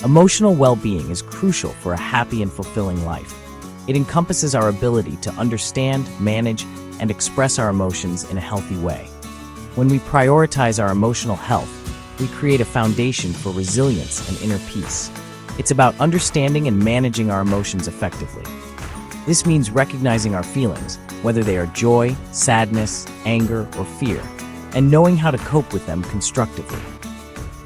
Emotional well-being is crucial for a happy and fulfilling life. It encompasses our ability to understand, manage, and express our emotions in a healthy way. When we prioritize our emotional health, we create a foundation for resilience and inner peace. It's about understanding and managing our emotions effectively. This means recognizing our feelings, whether they are joy, sadness, anger, or fear, and knowing how to cope with them constructively.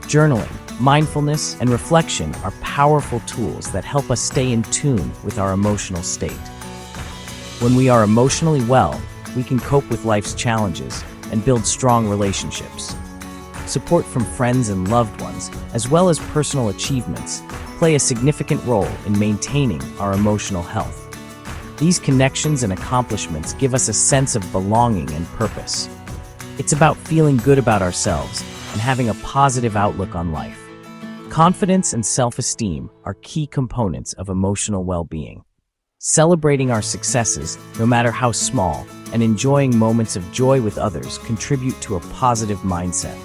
Journaling, mindfulness, and reflection are powerful tools that help us stay in tune with our emotional state. When we are emotionally well, we can cope with life's challenges and build strong relationships. Support from friends and loved ones, as well as personal achievements, play a significant role in maintaining our emotional health. These connections and accomplishments give us a sense of belonging and purpose. It's about feeling good about ourselves and having a positive outlook on life. Confidence and self-esteem are key components of emotional well-being. Celebrating our successes, no matter how small, and enjoying moments of joy with others contribute to a positive mindset.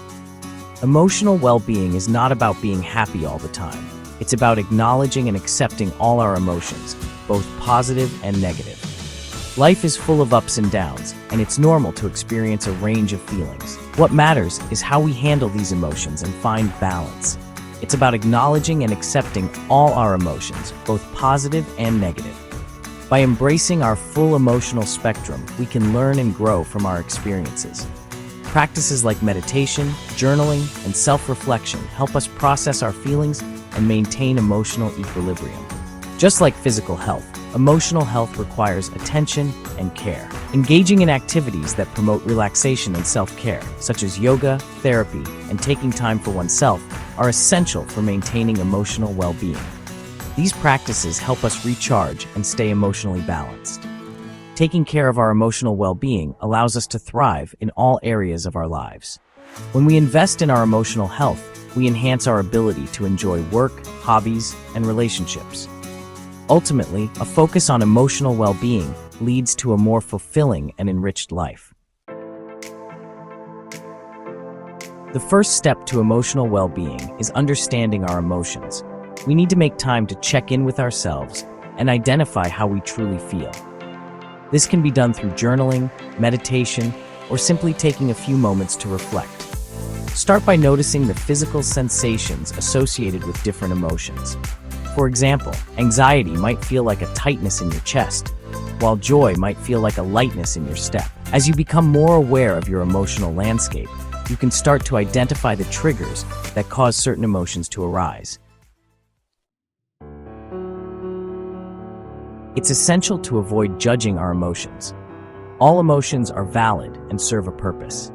Emotional well-being is not about being happy all the time. It's about acknowledging and accepting all our emotions, both positive and negative. Life is full of ups and downs, and it's normal to experience a range of feelings. What matters is how we handle these emotions and find balance. It's about acknowledging and accepting all our emotions, both positive and negative. By embracing our full emotional spectrum, we can learn and grow from our experiences. Practices like meditation, journaling, and self-reflection help us process our feelings and maintain emotional equilibrium. Just like physical health, emotional health requires attention and care. Engaging in activities that promote relaxation and self-care, such as yoga, therapy, and taking time for oneself, are essential for maintaining emotional well-being. These practices help us recharge and stay emotionally balanced. Taking care of our emotional well-being allows us to thrive in all areas of our lives. When we invest in our emotional health, we enhance our ability to enjoy work, hobbies, and relationships. Ultimately, a focus on emotional well-being leads to a more fulfilling and enriched life. The first step to emotional well-being is understanding our emotions. We need to make time to check in with ourselves and identify how we truly feel. This can be done through journaling, meditation, or simply taking a few moments to reflect. Start by noticing the physical sensations associated with different emotions. For example, anxiety might feel like a tightness in your chest, while joy might feel like a lightness in your step. As you become more aware of your emotional landscape, you can start to identify the triggers that cause certain emotions to arise. It's essential to avoid judging our emotions. All emotions are valid and serve a purpose.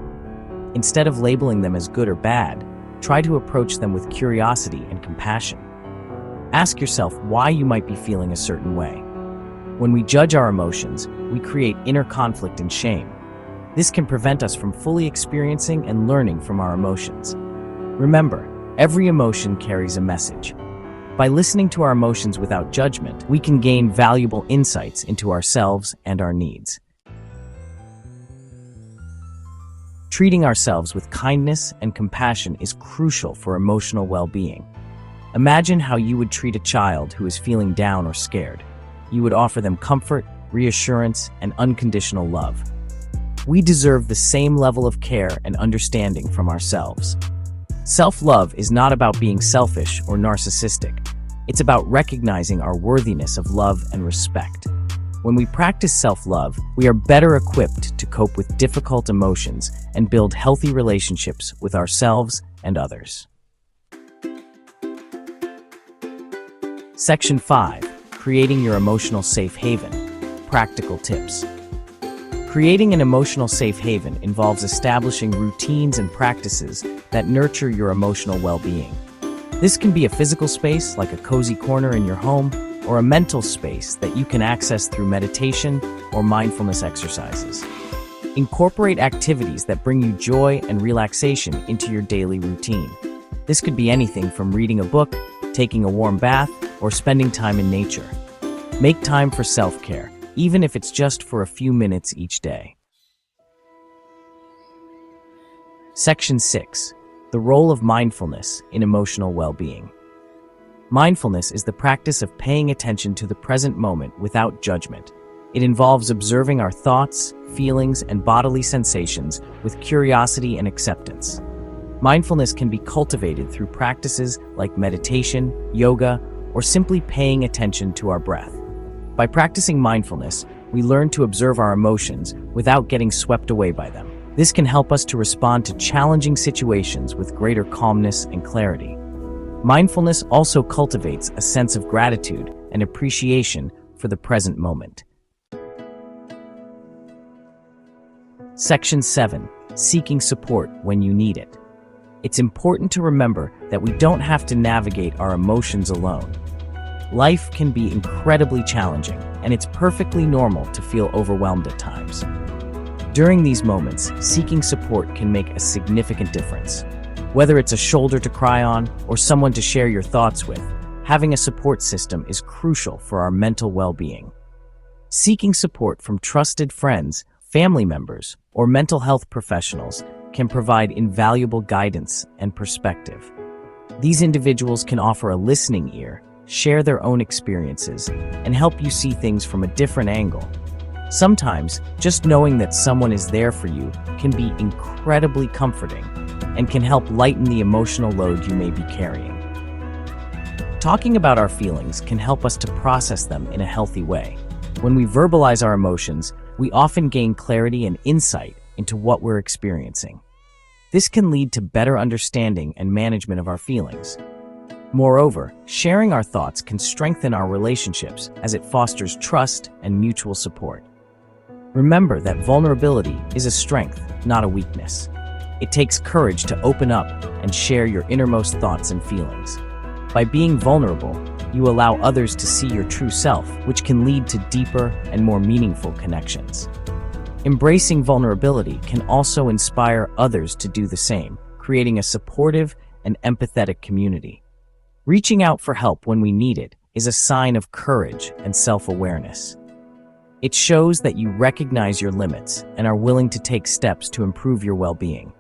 Instead of labeling them as good or bad, try to approach them with curiosity and compassion. Ask yourself why you might be feeling a certain way. When we judge our emotions, we create inner conflict and shame. This can prevent us from fully experiencing and learning from our emotions. Remember, every emotion carries a message. By listening to our emotions without judgment, we can gain valuable insights into ourselves and our needs. Treating ourselves with kindness and compassion is crucial for emotional well-being. Imagine how you would treat a child who is feeling down or scared. You would offer them comfort, reassurance, and unconditional love. We deserve the same level of care and understanding from ourselves. Self-love is not about being selfish or narcissistic. It's about recognizing our worthiness of love and respect. When we practice self-love, we are better equipped to cope with difficult emotions and build healthy relationships with ourselves and others. Section 5. Creating your emotional safe haven. Practical tips. Creating an emotional safe haven involves establishing routines and practices that nurture your emotional well-being. This can be a physical space, like a cozy corner in your home, or a mental space that you can access through meditation or mindfulness exercises. Incorporate activities that bring you joy and relaxation into your daily routine. This could be anything from reading a book, taking a warm bath, or spending time in nature. Make time for self-care, even if it's just for a few minutes each day. Section 6. The role of mindfulness in emotional well-being. Mindfulness is the practice of paying attention to the present moment without judgment. It involves observing our thoughts, feelings, and bodily sensations with curiosity and acceptance. Mindfulness can be cultivated through practices like meditation, yoga, or simply paying attention to our breath. By practicing mindfulness, we learn to observe our emotions without getting swept away by them. This can help us to respond to challenging situations with greater calmness and clarity. Mindfulness also cultivates a sense of gratitude and appreciation for the present moment. Section 7. Seeking support when you need it. It's important to remember that we don't have to navigate our emotions alone. Life can be incredibly challenging, and it's perfectly normal to feel overwhelmed at times. During these moments, seeking support can make a significant difference. Whether it's a shoulder to cry on or someone to share your thoughts with, having a support system is crucial for our mental well-being. Seeking support from trusted friends, family members, or mental health professionals can provide invaluable guidance and perspective. These individuals can offer a listening ear, share their own experiences, and help you see things from a different angle. Sometimes, just knowing that someone is there for you can be incredibly comforting and can help lighten the emotional load you may be carrying. Talking about our feelings can help us to process them in a healthy way. When we verbalize our emotions, we often gain clarity and insight into what we're experiencing. This can lead to better understanding and management of our feelings. Moreover, sharing our thoughts can strengthen our relationships as it fosters trust and mutual support. Remember that vulnerability is a strength, not a weakness. It takes courage to open up and share your innermost thoughts and feelings. By being vulnerable, you allow others to see your true self, which can lead to deeper and more meaningful connections. Embracing vulnerability can also inspire others to do the same, creating a supportive and empathetic community. Reaching out for help when we need it is a sign of courage and self-awareness. It shows that you recognize your limits and are willing to take steps to improve your well-being.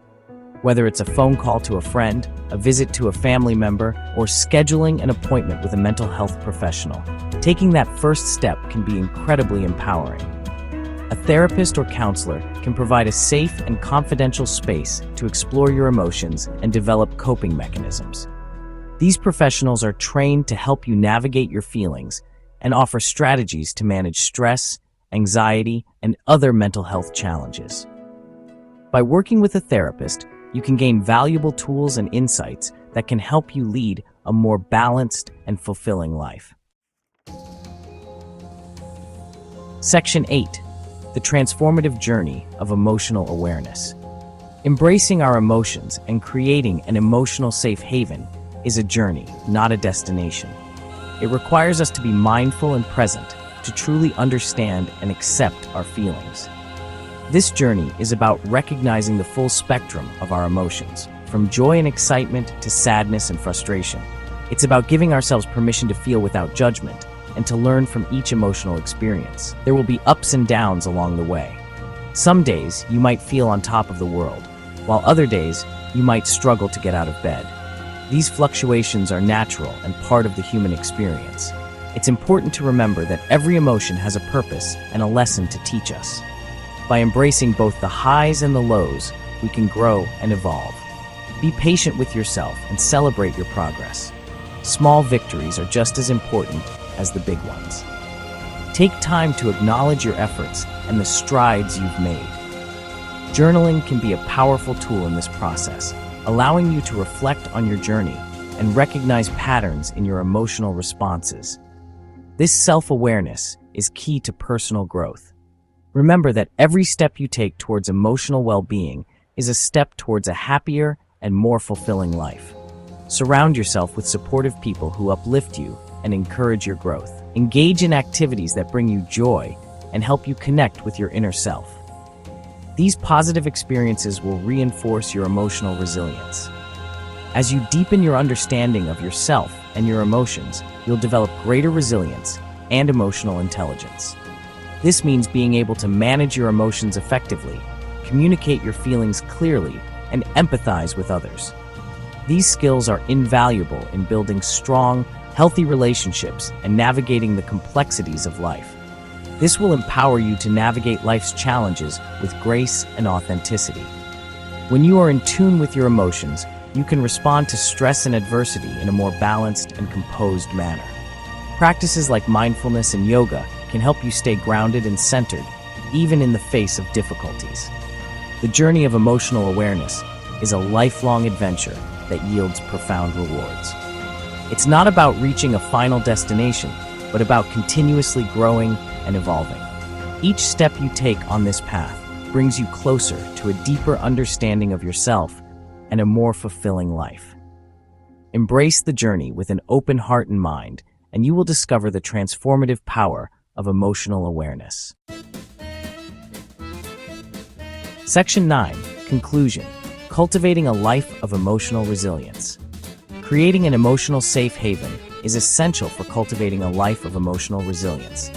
Whether it's a phone call to a friend, a visit to a family member, or scheduling an appointment with a mental health professional, taking that first step can be incredibly empowering. A therapist or counselor can provide a safe and confidential space to explore your emotions and develop coping mechanisms. These professionals are trained to help you navigate your feelings and offer strategies to manage stress, anxiety, and other mental health challenges. By working with a therapist, you can gain valuable tools and insights that can help you lead a more balanced and fulfilling life. Section 8. The transformative journey of emotional awareness. Embracing our emotions and creating an emotional safe haven is a journey, not a destination. It requires us to be mindful and present to truly understand and accept our feelings. This journey is about recognizing the full spectrum of our emotions, from joy and excitement to sadness and frustration. It's about giving ourselves permission to feel without judgment and to learn from each emotional experience. There will be ups and downs along the way. Some days you might feel on top of the world, while other days you might struggle to get out of bed. These fluctuations are natural and part of the human experience. It's important to remember that every emotion has a purpose and a lesson to teach us. By embracing both the highs and the lows, we can grow and evolve. Be patient with yourself and celebrate your progress. Small victories are just as important as the big ones. Take time to acknowledge your efforts and the strides you've made. Journaling can be a powerful tool in this process, allowing you to reflect on your journey and recognize patterns in your emotional responses. This self-awareness is key to personal growth. Remember that every step you take towards emotional well-being is a step towards a happier and more fulfilling life. Surround yourself with supportive people who uplift you and encourage your growth. Engage in activities that bring you joy and help you connect with your inner self. These positive experiences will reinforce your emotional resilience. As you deepen your understanding of yourself and your emotions, you'll develop greater resilience and emotional intelligence. This means being able to manage your emotions effectively, communicate your feelings clearly, and empathize with others. These skills are invaluable in building strong, healthy relationships, and navigating the complexities of life. This will empower you to navigate life's challenges with grace and authenticity. When you are in tune with your emotions, you can respond to stress and adversity in a more balanced and composed manner. Practices like mindfulness and yoga can help you stay grounded and centered, even in the face of difficulties. The journey of emotional awareness is a lifelong adventure that yields profound rewards. It's not about reaching a final destination, but about continuously growing and evolving. Each step you take on this path brings you closer to a deeper understanding of yourself and a more fulfilling life. Embrace the journey with an open heart and mind, and you will discover the transformative power of emotional awareness. Section 9. Conclusion. Cultivating a life of emotional resilience. Creating an emotional safe haven is essential for cultivating a life of emotional resilience.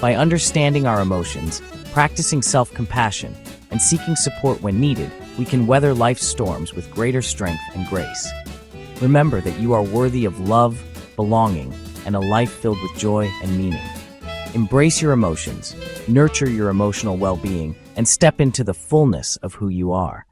By understanding our emotions, practicing self-compassion, and seeking support when needed, we can weather life's storms with greater strength and grace. Remember that you are worthy of love, belonging, and a life filled with joy and meaning. Embrace your emotions, nurture your emotional well-being, and step into the fullness of who you are.